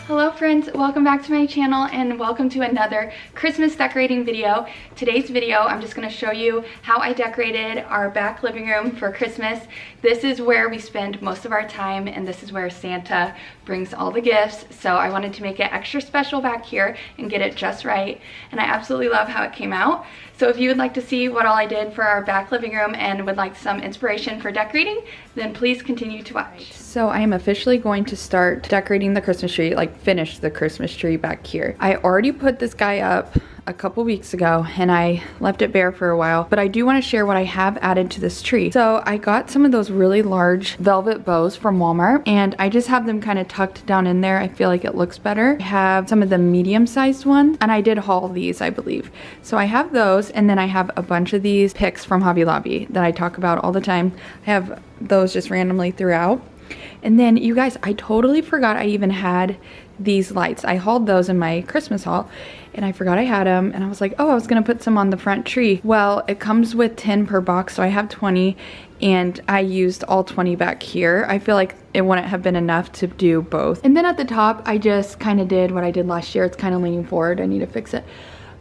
Hello friends, welcome back to my channel and welcome to another Christmas decorating video. Today's video, I'm just going to show you how I decorated our back living room for Christmas. This is where we spend most of our time and this is where Santa brings all the gifts. So I wanted to make it extra special back here and get it just right. And I absolutely love how it came out. So if you would like to see what all I did for our back living room and would like some inspiration for decorating, then please continue to watch. So I am officially going to start decorating the Christmas tree, like finish the Christmas tree back here. I already put this guy up a couple weeks ago and I left it bare for a while, but I do want to share what I have added to this tree. So I got some of those really large velvet bows from Walmart and I just have them kind of tucked down in there. I feel like it looks better. I have some of the medium-sized ones and I did haul these, I believe. So I have those and then I have a bunch of these picks from Hobby Lobby that I talk about all the time. I have those just randomly throughout. And then you guys, I totally forgot I even had these lights. I hauled those in my Christmas haul and I forgot I had them and I was like, oh, I was gonna put some on the front tree. Well, it comes with 10 per box, so I have 20 and I used all 20 back here. I feel like it wouldn't have been enough to do both. And then at the top, I just kind of did what I did last year. It's kind of leaning forward. I need to fix it.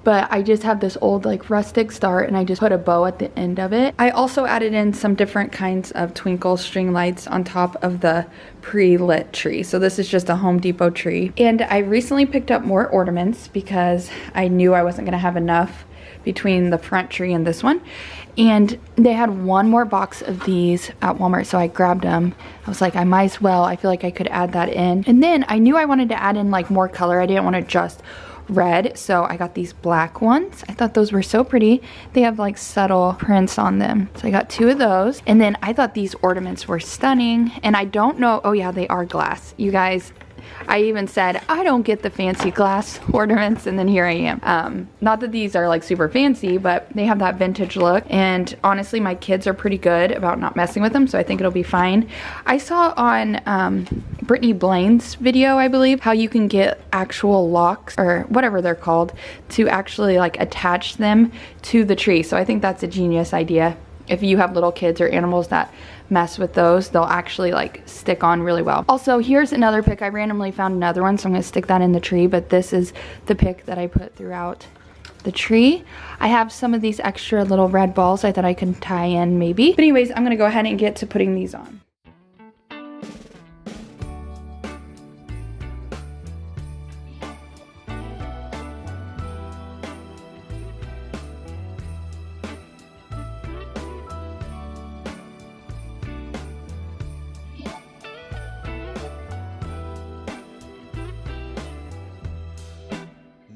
But I just have this old like rustic start and I just put a bow at the end of it. I also added in some different kinds of twinkle string lights on top of the pre-lit tree. So this is just a Home Depot tree. And I recently picked up more ornaments because I knew I wasn't gonna have enough between the front tree and this one. And they had one more box of these at Walmart, so I grabbed them. I was like, I might as well. I feel like I could add that in. And then I knew I wanted to add in like more color. I didn't want to just red, so I got these black ones. I thought those were so pretty. They have like subtle prints on them. So I got 2 of those. And then I thought these ornaments were stunning. And I don't know, oh yeah, they are glass. You guys, I even said, I don't get the fancy glass ornaments, and then here I am. Not that these are like super fancy, but they have that vintage look. And honestly, my kids are pretty good about not messing with them, so I think it'll be fine. I saw on Brittany Blaine's video, I believe, how you can get actual locks, or whatever they're called, to actually like attach them to the tree. So I think that's a genius idea. If you have little kids or animals that mess with those, they'll actually like stick on really well. Also, here's another pick. I randomly found another one, so I'm gonna stick that in the tree, but this is the pick that I put throughout the tree. I have some of these extra little red balls I thought I could tie in maybe. But anyways, I'm gonna go ahead and get to putting these on.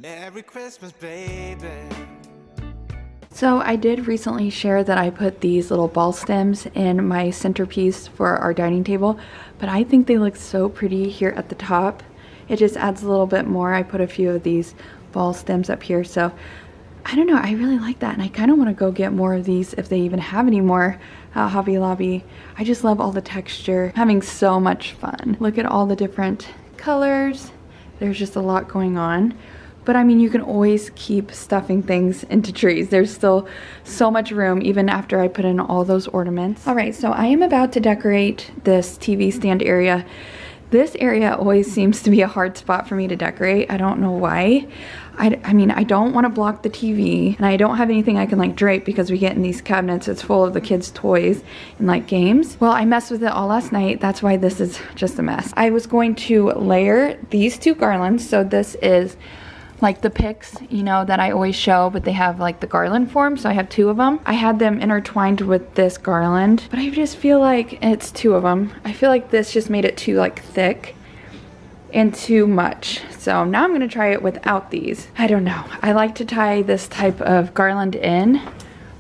Merry Christmas, baby. So I did recently share that I put these little ball stems in my centerpiece for our dining table, but I think they look so pretty here at the top. It just adds a little bit more. I put a few of these ball stems up here, so I don't know, I really like that, and I kind of want to go get more of these if they even have any more at Hobby Lobby. I just love all the texture. I'm having so much fun. Look at all the different colors. There's just a lot going on. But I mean, you can always keep stuffing things into trees. There's still so much room even after I put in all those ornaments. All right, so I am about to decorate this TV stand area. This area always seems to be a hard spot for me to decorate. I don't know why. I mean, I don't want to block the TV and I don't have anything I can like drape because we get in these cabinets. It's full of the kids' toys and like games. Well, I messed with it all last night. That's why this is just a mess. I was going to layer these 2 garlands. So this is like the picks, you know, that I always show, but they have like the garland form, so I have 2 of them. I had them intertwined with this garland, but I just feel like it's 2 of them. I feel like this just made it too like thick and too much. So now I'm gonna try it without these. I don't know. I like to tie this type of garland in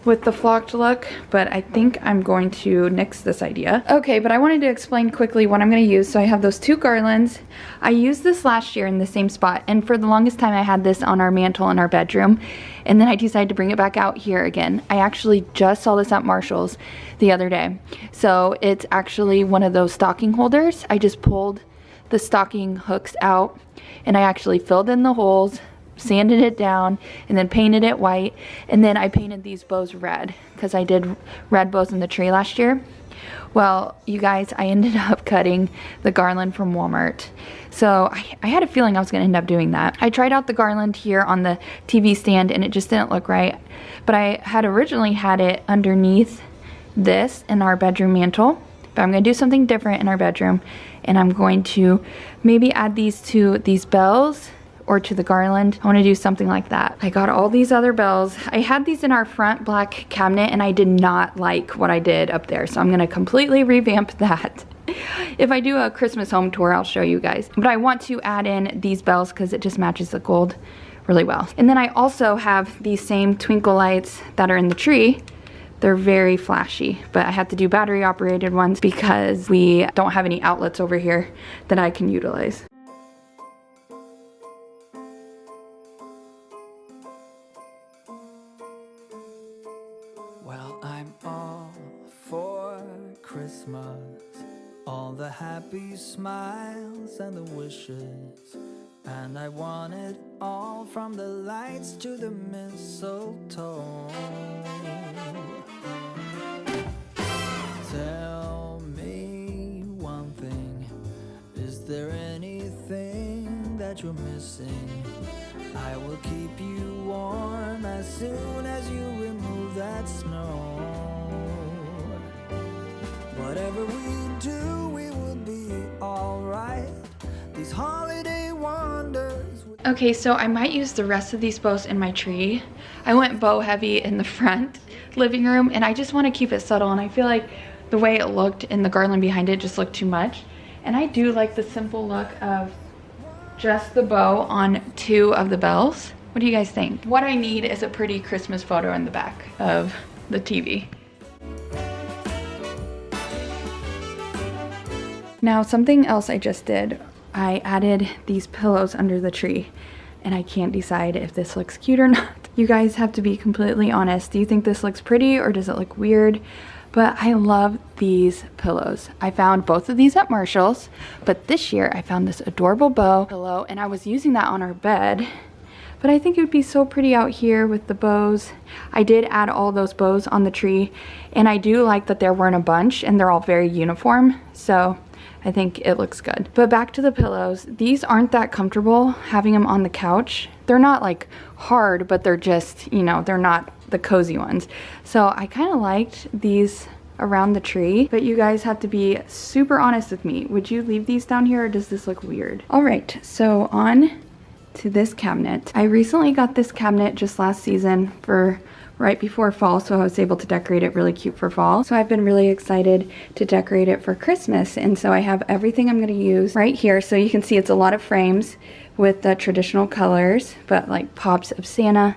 with the flocked look, but I think I'm going to nix this idea. Okay, but I wanted to explain quickly what I'm gonna use. So I have those 2 garlands. I used this last year in the same spot, and for the longest time I had this on our mantle in our bedroom, and then I decided to bring it back out here again. I actually just saw this at Marshall's the other day. So it's actually one of those stocking holders. I just pulled the stocking hooks out, and I actually filled in the holes, sanded it down, and then painted it white. And then I painted these bows red because I did red bows in the tree last year. Well, you guys, I ended up cutting the garland from Walmart. So I had a feeling I was gonna end up doing that. I tried out the garland here on the TV stand and it just didn't look right. But I had originally had it underneath this in our bedroom mantle. But I'm gonna do something different in our bedroom, and I'm going to maybe add these to these bells or to the garland. I wanna do something like that. I got all these other bells. I had these in our front black cabinet and I did not like what I did up there. So I'm gonna completely revamp that. If I do a Christmas home tour, I'll show you guys. But I want to add in these bells because it just matches the gold really well. And then I also have these same twinkle lights that are in the tree. They're very flashy, but I have to do battery operated ones because we don't have any outlets over here that I can utilize. Well, I'm all for Christmas, all the happy smiles and the wishes, and I want it all from the lights to the mistletoe. Tell me one thing, is there anything that you're missing? I will keep you warm as soon as you remove that snow. Whatever we do, we will be alright. These holiday wonders. Okay, so I might use the rest of these bows in my tree. I went bow heavy in the front living room and I just want to keep it subtle, and I feel like the way it looked in the garland behind it just looked too much. And I do like the simple look of just the bow on two of the bells. What do you guys think? What I need is a pretty Christmas photo in the back of the TV. Now, something else I just did, I added these pillows under the tree, and I can't decide if this looks cute or not. You guys have to be completely honest. Do you think this looks pretty or does it look weird? But I love these pillows. I found both of these at Marshall's, but this year I found this adorable bow pillow and I was using that on our bed. But I think it would be so pretty out here with the bows. I did add all those bows on the tree, and I do like that there weren't a bunch and they're all very uniform. So I think it looks good. But back to the pillows. These aren't that comfortable having them on the couch. They're not like hard, but they're just, you know, they're not the cozy ones. So I kind of liked these around the tree, but you guys have to be super honest with me. Would you leave these down here or does this look weird? All right, so on to this cabinet. I recently got this cabinet just last season for right before fall, so I was able to decorate it really cute for fall. So I've been really excited to decorate it for Christmas, and so I have everything I'm gonna use right here. So you can see it's a lot of frames with the traditional colors, but like pops of Santa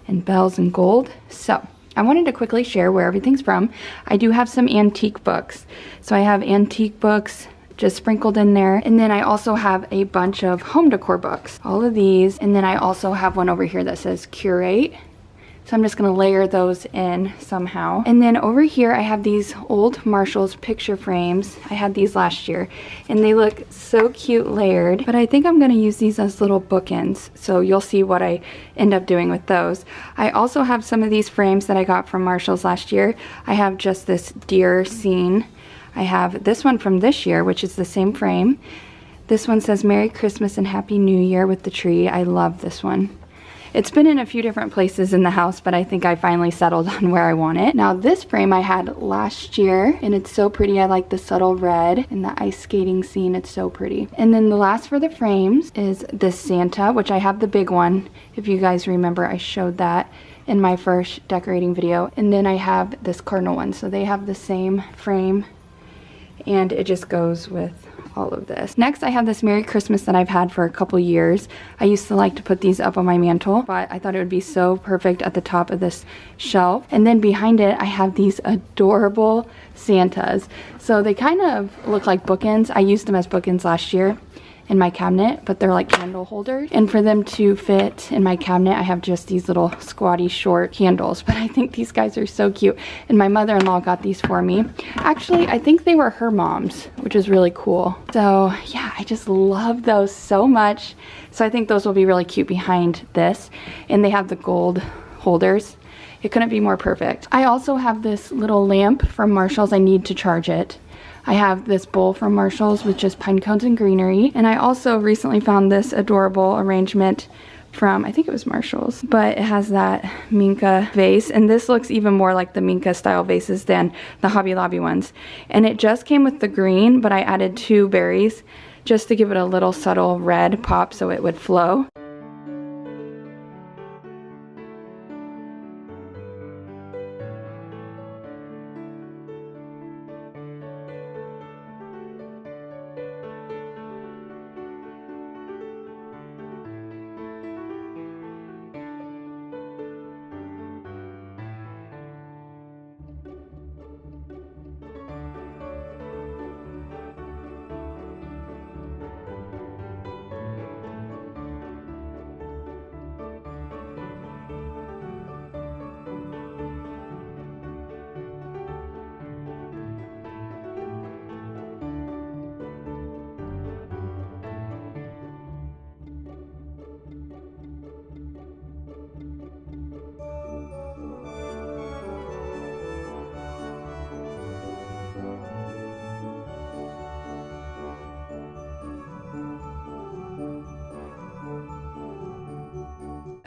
and bells and gold. So I wanted to quickly share where everything's from. I do have some antique books. So I have antique books just sprinkled in there. And then I also have a bunch of home decor books, all of these. And then I also have one over here that says Curate. So I'm just gonna layer those in somehow. And then over here I have these old Marshall's picture frames. I had these last year and they look so cute layered, but I think I'm gonna use these as little bookends. So you'll see what I end up doing with those. I also have some of these frames that I got from Marshall's last year. I have just this deer scene. I have this one from this year, which is the same frame. This one says Merry Christmas and Happy New Year with the tree. I love this one. It's been in a few different places in the house, but I think I finally settled on where I want it. Now this frame I had last year, and it's so pretty. I like the subtle red and the ice skating scene. It's so pretty. And then the last for the frames is this Santa, which I have the big one. If you guys remember, I showed that in my first decorating video. And then I have this cardinal one. So they have the same frame, and it just goes with all of this. Next, I have this Merry Christmas that I've had for a couple years. I used to like to put these up on my mantle, but I thought it would be so perfect at the top of this shelf. And then behind it, I have these adorable Santas. So they kind of look like bookends. I used them as bookends last year, in my cabinet, but they're like candle holders. And for them to fit in my cabinet, I have just these little squatty short candles. But I think these guys are so cute. And my mother-in-law got these for me. Actually, I think they were her mom's, which is really cool. So yeah, I just love those so much. So I think those will be really cute behind this. And they have the gold holders. It couldn't be more perfect. I also have this little lamp from Marshall's. I need to charge it. I have this bowl from Marshall's with just pine cones and greenery. And I also recently found this adorable arrangement from, I think it was Marshall's, but it has that Minka vase. And this looks even more like the Minka style vases than the Hobby Lobby ones. And it just came with the green, but I added 2 berries just to give it a little subtle red pop so it would flow.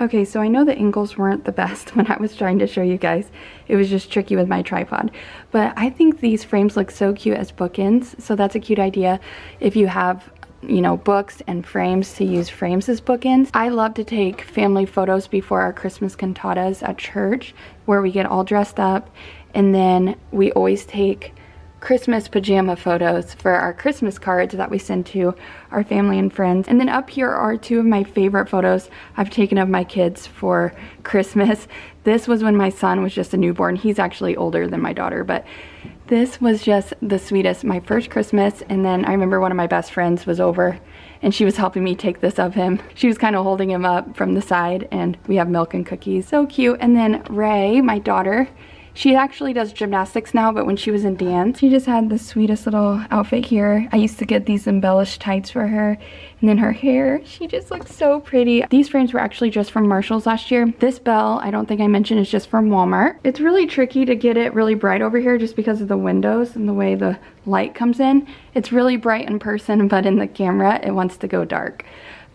Okay, so I know the angles weren't the best when I was trying to show you guys. It was just tricky with my tripod. But I think these frames look so cute as bookends, so that's a cute idea if you have, you know, books and frames, to use frames as bookends. I love to take family photos before our Christmas cantatas at church, where we get all dressed up, and then we always take Christmas pajama photos for our Christmas cards that we send to our family and friends. And then up here are 2 of my favorite photos I've taken of my kids for Christmas. This was when my son was just a newborn. He's actually older than my daughter, but this was just the sweetest. My first Christmas, and then I remember one of my best friends was over and she was helping me take this of him. She was kind of holding him up from the side, and we have milk and cookies. So cute. And then Ray, my daughter, she actually does gymnastics now, but when she was in dance, she just had the sweetest little outfit here. I used to get these embellished tights for her. And then her hair, she just looks so pretty. These frames were actually just from Marshall's last year. This bell, I don't think I mentioned, is just from Walmart. It's really tricky to get it really bright over here just because of the windows and the way the light comes in. It's really bright in person, but in the camera, it wants to go dark.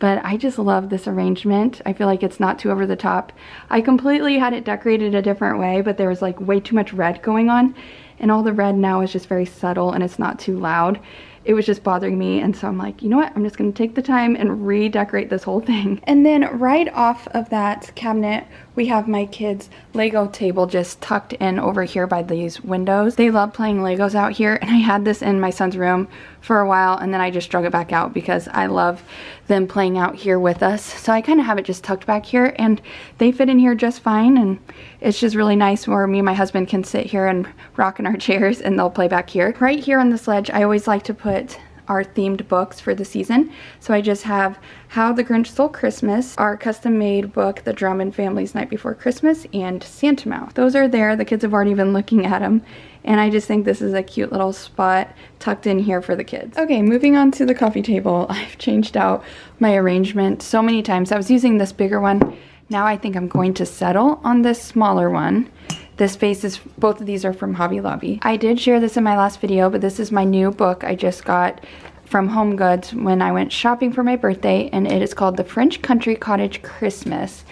But I just love this arrangement. I feel like it's not too over the top. I completely had it decorated a different way, but there was like way too much red going on. And all the red now is just very subtle and it's not too loud. It was just bothering me, and so I'm like, you know what, I'm just gonna take the time and redecorate this whole thing. And then right off of that cabinet, we have my kids' Lego table just tucked in over here by these windows. They love playing Legos out here, and I had this in my son's room for a while, and then I just drug it back out because I love them playing out here with us. So I kind of have it just tucked back here, and they fit in here just fine, and it's just really nice where me and my husband can sit here and rock in our chairs and they'll play back here. Right here on this ledge, I always like to put our themed books for the season. So I just have How the Grinch Stole Christmas, our custom-made book, The Drummond Family's Night Before Christmas, and Santa Mouth. Those are there. The kids have already been looking at them, and I just think this is a cute little spot tucked in here for the kids. Okay, moving on to the coffee table. I've changed out my arrangement so many times. I was using this bigger one. Now I think I'm going to settle on this smaller one. This vase is, both of these are from Hobby Lobby. I did share this in my last video, but this is my new book I just got from Home Goods when I went shopping for my birthday, and it is called The French Country Cottage Christmas.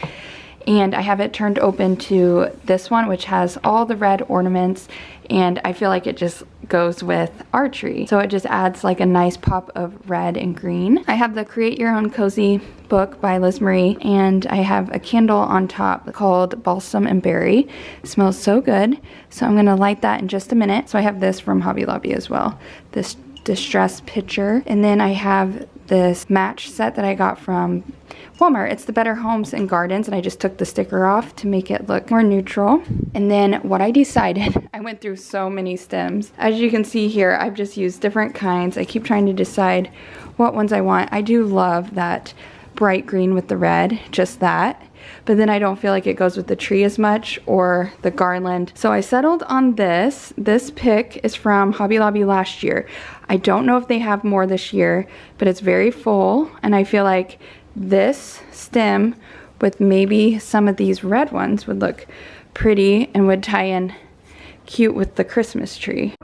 And I have it turned open to this one, which has all the red ornaments, and I feel like it just goes with our tree. So it just adds like a nice pop of red and green. I have the Create Your Own Cozy book by Liz Marie, and I have a candle on top called Balsam and Berry. It smells so good. So I'm gonna light that in just a minute. So I have this from Hobby Lobby as well, this distress picture. And then I have this match set that I got from Walmart. It's the Better Homes and Gardens, and I just took the sticker off to make it look more neutral. And then what I decided, I went through so many stems. As you can see here, I've just used different kinds. I keep trying to decide what ones I want. I do love that bright green with the red, just that. But then I don't feel like it goes with the tree as much or the garland. So I settled on this. This pick is from Hobby Lobby last year. I don't know if they have more this year, but it's very full. And I feel like this stem with maybe some of these red ones would look pretty and would tie in cute with the Christmas tree.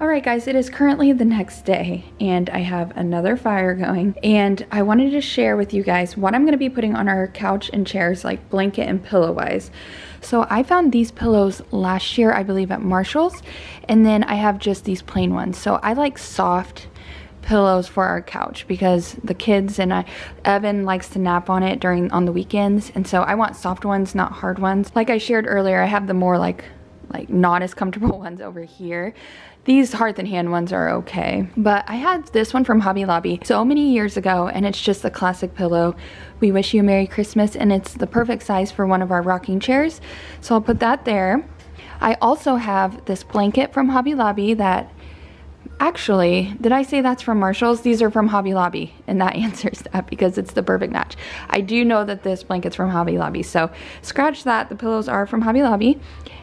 Alright guys, it is currently the next day and I have another fire going, and I wanted to share with you guys what I'm going to be putting on our couch and chairs, like blanket and pillow wise. So I found these pillows last year, I believe at Marshall's, and then I have just these plain ones. So I like soft pillows for our couch because the kids and Evan likes to nap on it on the weekends, and so I want soft ones, not hard ones. Like I shared earlier, I have the more like not as comfortable ones over here. These Hearth and Hand ones are okay, but I had this one from Hobby Lobby so many years ago, and it's just a classic pillow. We wish you a Merry Christmas, and it's the perfect size for one of our rocking chairs, so I'll put that there. I also have this blanket from Hobby Lobby that, actually, did I say that's from Marshall's? These are from Hobby Lobby, and that answers that because it's the perfect match. I do know that this blanket's from Hobby Lobby, so scratch that. The pillows are from Hobby Lobby.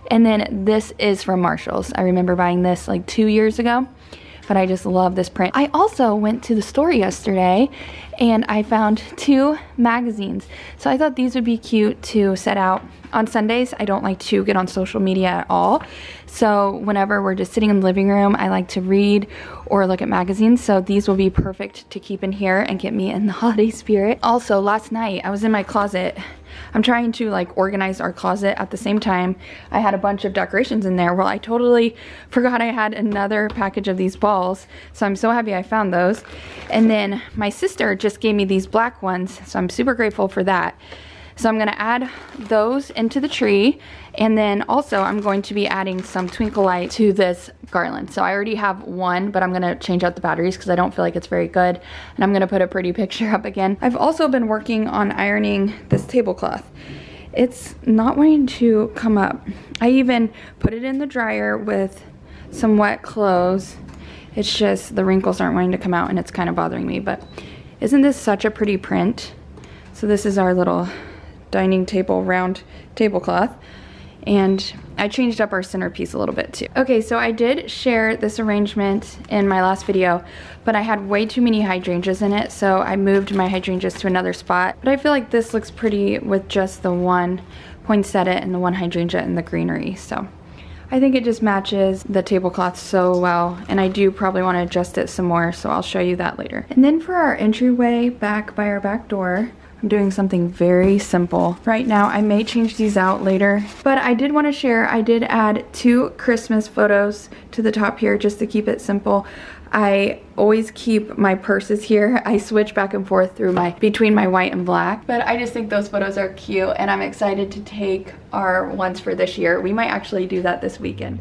And then this is from Marshall's. I remember buying this like 2 years ago, but I just love this print. I also went to the store yesterday and I found 2 magazines. So I thought these would be cute to set out on Sundays. I don't like to get on social media at all. So whenever we're just sitting in the living room, I like to read or look at magazines. So these will be perfect to keep in here and get me in the holiday spirit. Also, last night I was in my closet. I'm trying to like organize our closet at the same time. I had a bunch of decorations in there. Well, I totally forgot I had another package of these balls. So I'm so happy I found those. And then my sister just gave me these black ones. So I'm super grateful for that. So I'm gonna add those into the tree, and then also I'm going to be adding some twinkle light to this garland. So I already have one, but I'm gonna change out the batteries because I don't feel like it's very good, and I'm gonna put a pretty picture up again. I've also been working on ironing this tablecloth. It's not wanting to come up. I even put it in the dryer with some wet clothes. It's just the wrinkles aren't wanting to come out and it's kind of bothering me, but isn't this such a pretty print? So this is our little dining table round tablecloth, and I changed up our centerpiece a little bit too. Okay, so I did share this arrangement in my last video, but I had way too many hydrangeas in it, so I moved my hydrangeas to another spot. But I feel like this looks pretty with just the one poinsettia and the one hydrangea in the greenery, so I think it just matches the tablecloth so well, and I do probably want to adjust it some more, so I'll show you that later. And then for our entryway back by our back door, I'm doing something very simple. Right now, I may change these out later, but I did want to share, I did add 2 Christmas photos to the top here just to keep it simple. I always keep my purses here. I switch back and forth between my white and black, but I just think those photos are cute, and I'm excited to take our ones for this year. We might actually do that this weekend.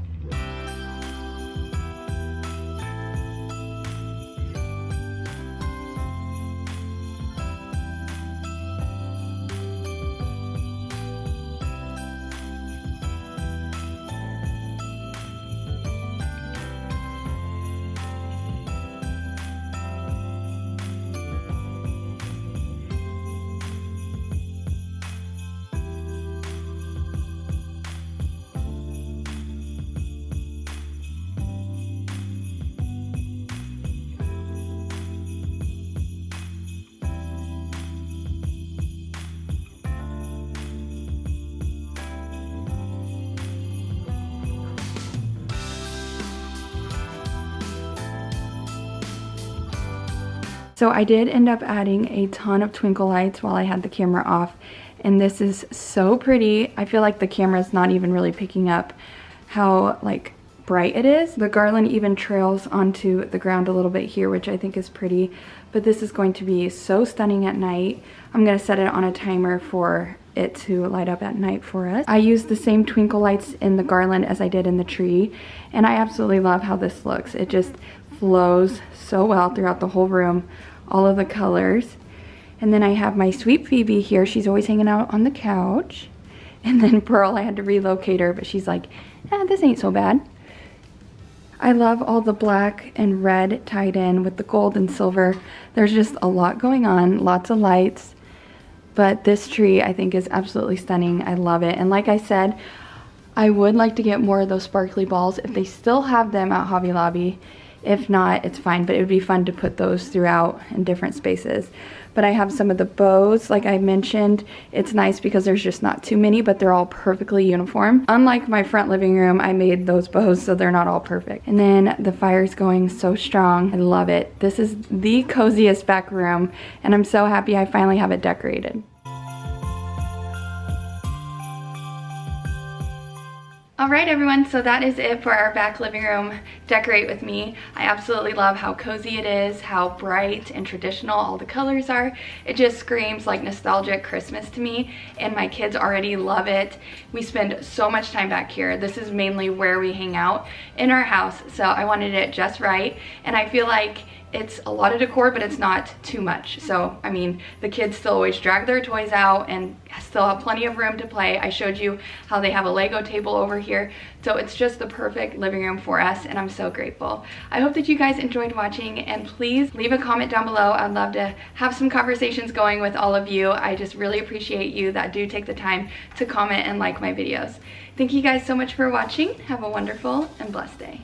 So I did end up adding a ton of twinkle lights while I had the camera off, and this is so pretty. I feel like the camera is not even really picking up how like bright it is. The garland even trails onto the ground a little bit here, which I think is pretty, but this is going to be so stunning at night. I'm gonna set it on a timer for it to light up at night for us. I used the same twinkle lights in the garland as I did in the tree, and I absolutely love how this looks. It just flows so well throughout the whole room, all of the colors. And then I have my sweet Phoebe here. She's always hanging out on the couch. And then Pearl, I had to relocate her, but she's like, this ain't so bad. I love all the black and red tied in with the gold and silver. There's just a lot going on, lots of lights. But this tree I think is absolutely stunning. I love it. And like I said, I would like to get more of those sparkly balls if they still have them at Hobby Lobby. If not, it's fine, but it would be fun to put those throughout in different spaces. But I have some of the bows, like I mentioned. It's nice because there's just not too many, but they're all perfectly uniform. Unlike my front living room, I made those bows so they're not all perfect. And then the fire's going so strong. I love it. This is the coziest back room, and I'm so happy I finally have it decorated. Alright everyone, so that is it for our back living room decorate with me. I absolutely love how cozy it is, how bright and traditional all the colors are. It just screams like nostalgic Christmas to me, and my kids already love it. We spend so much time back here. This is mainly where we hang out in our house, so I wanted it just right, and I feel like it's a lot of decor, but it's not too much. So, I mean, the kids still always drag their toys out and still have plenty of room to play. I showed you how they have a Lego table over here. So it's just the perfect living room for us, and I'm so grateful. I hope that you guys enjoyed watching, and please leave a comment down below. I'd love to have some conversations going with all of you. I just really appreciate you that do take the time to comment and like my videos. Thank you guys so much for watching. Have a wonderful and blessed day.